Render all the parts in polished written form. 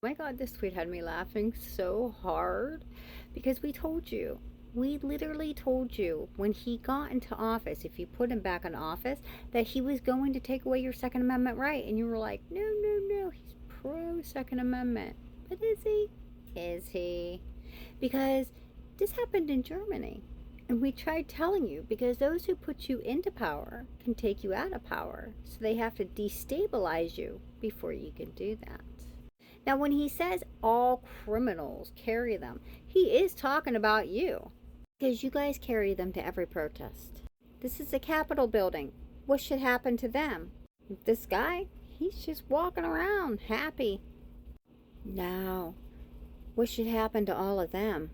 My God, this tweet had me laughing so hard because we told you. We literally told you when he got into office, if you put him back in office, that he was going to take away your Second Amendment right. And you were like, no, no, no, he's pro Second Amendment. But is he? Is he? Because this happened in Germany. And we tried telling you because those who put you into power can take you out of power. So they have to destabilize you before you can do that. Now, when he says all criminals carry them, he is talking about you because you guys carry them to every protest. This is a Capitol building. What should happen to them? This guy, he's just walking around happy. No. What should happen to all of them?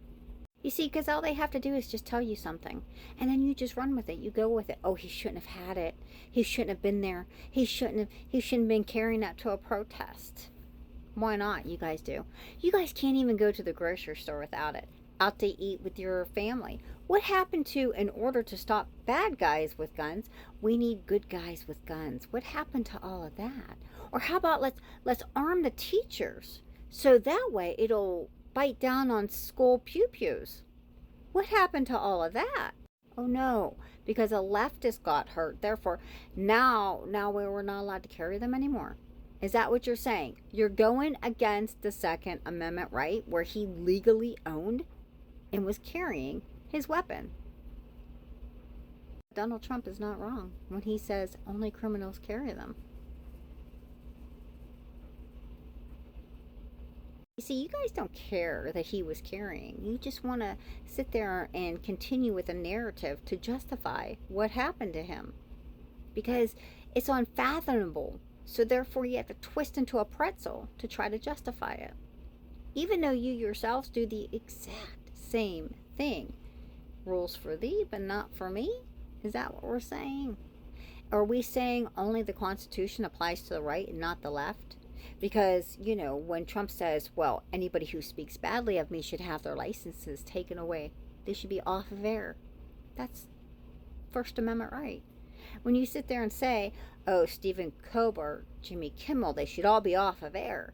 You see, because all they have to do is just tell you something. And then you just run with it. You go with it. Oh, he shouldn't have had it. He shouldn't have been there. He shouldn't have been carrying that to a protest. Why not? You guys do. You guys can't even go to the grocery store without it. Out to eat with your family. What happened to, in order to stop bad guys with guns, we need good guys with guns? What happened to all of that? Or how about let's arm the teachers so that way it'll bite down on school pew-pews. What happened to all of that? Oh no, because a leftist got hurt. Therefore, now we're not allowed to carry them anymore. Is that what you're saying? You're going against the Second Amendment right where he legally owned and was carrying his weapon. Donald Trump is not wrong when he says only criminals carry them. You see, you guys don't care that he was carrying. You just want to sit there and continue with a narrative to justify what happened to him. Because it's unfathomable. So therefore you have to twist into a pretzel to try to justify it. Even though you yourselves do the exact same thing. Rules for thee, but not for me? Is that what we're saying? Are we saying only the Constitution applies to the right and not the left? Because, you know, when Trump says, well, anybody who speaks badly of me should have their licenses taken away. They should be off of air. That's First Amendment right. When you sit there and say, oh, Stephen Colbert, Jimmy Kimmel, they should all be off of air.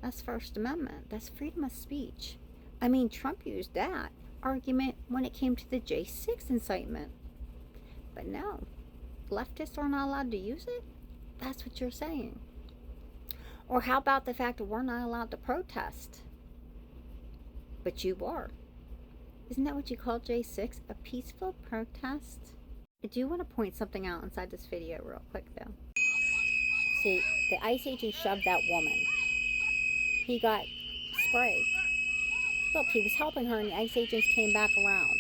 That's First Amendment. That's freedom of speech. I mean, Trump used that argument when it came to the J6 incitement. But no, leftists are not allowed to use it? That's what you're saying. Or how about the fact that we're not allowed to protest? But you are. Isn't that what you call J6? A peaceful protest? I do want to point something out inside this video real quick though. See, the ICE agent shoved that woman. He got sprayed. Look, he was helping her and the ICE agents came back around.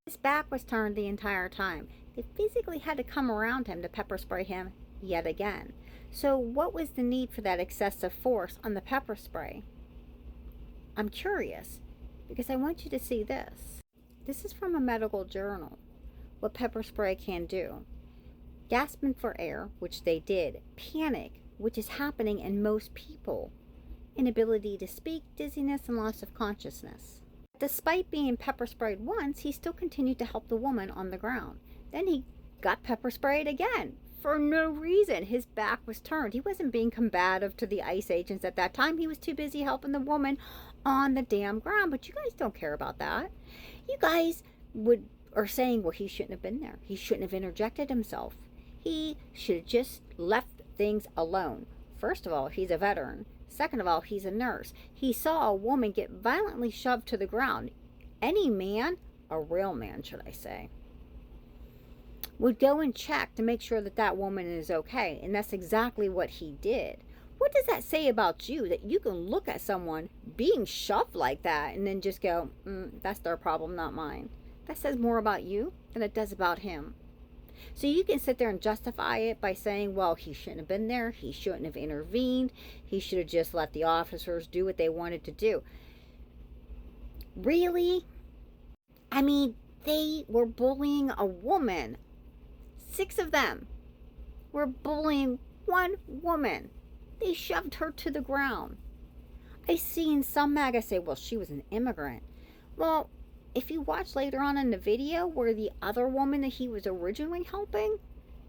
His back was turned the entire time. They physically had to come around him to pepper spray him yet again. So what was the need for that excessive force on the pepper spray? I'm curious because I want you to see this. This is from a medical journal. What pepper spray can do. Gasping for air, which they did. Panic, which is happening in most people. Inability to speak, dizziness, and loss of consciousness. Despite being pepper sprayed once, he still continued to help the woman on the ground. Then he got pepper sprayed again. For no reason. His back was turned. He wasn't being combative to the ICE agents at that time. He was too busy helping the woman on the damn ground. But you guys don't care about that. You guys are saying, well, he shouldn't have been there. He shouldn't have interjected himself. He should have just left things alone. First of all, he's a veteran. Second of all, he's a nurse. He saw a woman get violently shoved to the ground. Any man, a real man, should I say, would go and check to make sure that that woman is okay. And that's exactly what he did. What does that say about you? That you can look at someone being shoved like that and then just go, that's their problem, not mine. That says more about you than it does about him. So you can sit there and justify it by saying, well, he shouldn't have been there. He shouldn't have intervened. He should have just let the officers do what they wanted to do. Really? I mean, they were bullying a woman. 6 of them were bullying one woman. They shoved her to the ground. I seen some MAGA say, well, she was an immigrant. Well, if you watch later on in the video where the other woman that he was originally helping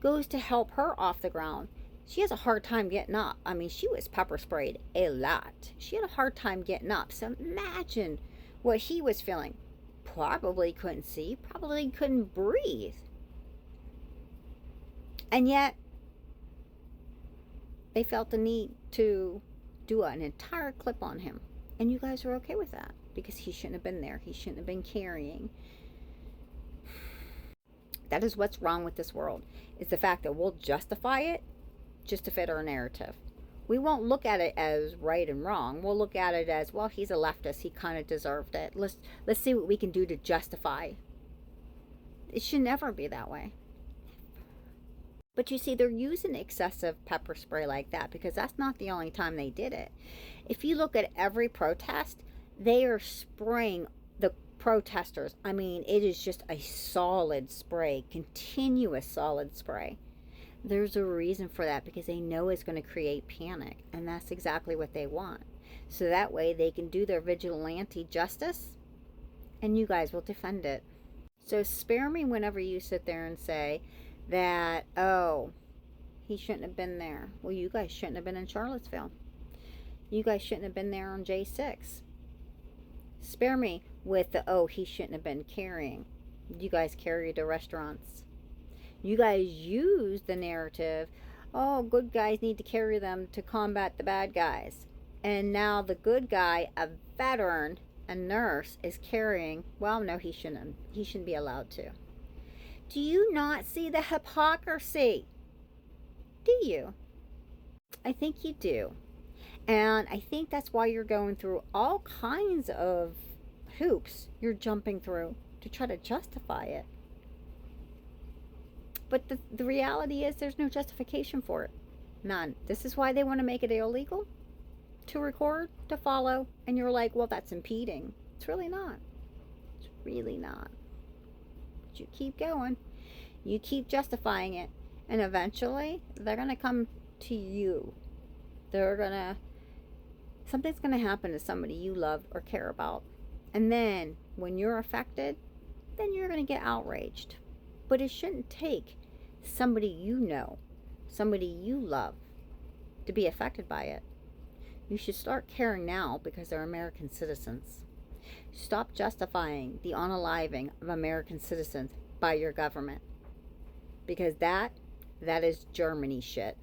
goes to help her off the ground, She has a hard time getting up. I mean, she was pepper sprayed a lot. She had a hard time getting up. So imagine what he was feeling. Probably couldn't see, probably couldn't breathe. And yet, they felt the need to do an entire clip on him. And you guys were okay with that because he shouldn't have been there. He shouldn't have been carrying. That is what's wrong with this world, is the fact that we'll justify it just to fit our narrative. We won't look at it as right and wrong. We'll look at it as, well, he's a leftist. He kind of deserved it. Let's see what we can do to justify. It should never be that way. But you see, they're using excessive pepper spray like that because that's not the only time they did it. If you look at every protest, they are spraying the protesters. I mean, it is just a solid spray, continuous solid spray. There's a reason for that because they know it's going to create panic, and that's exactly what they want. So that way they can do their vigilante justice, and you guys will defend it. So spare me whenever you sit there and say that, oh, he shouldn't have been there. Well, you guys shouldn't have been in Charlottesville. You guys shouldn't have been there on J6. Spare me with the, oh, he shouldn't have been carrying. You guys carry to restaurants. You guys use the narrative, oh, good guys need to carry them to combat the bad guys. And now the good guy, a veteran, a nurse, is carrying, well, no, he shouldn't. He shouldn't be allowed to. Do you not see the hypocrisy? Do you? I think you do. And I think that's why you're going through all kinds of hoops you're jumping through to try to justify it. But the reality is there's no justification for it. None. This is why they want to make it illegal to record, to follow. And you're like, well, that's impeding. It's really not. It's really not. But you keep going. You keep justifying it. And eventually, they're going to come to you. Something's going to happen to somebody you love or care about. And then, when you're affected, then you're going to get outraged. But it shouldn't take somebody you know, somebody you love, to be affected by it. You should start caring now because they're American citizens. Stop justifying the unaliving of American citizens by your government. Because that is Germany shit.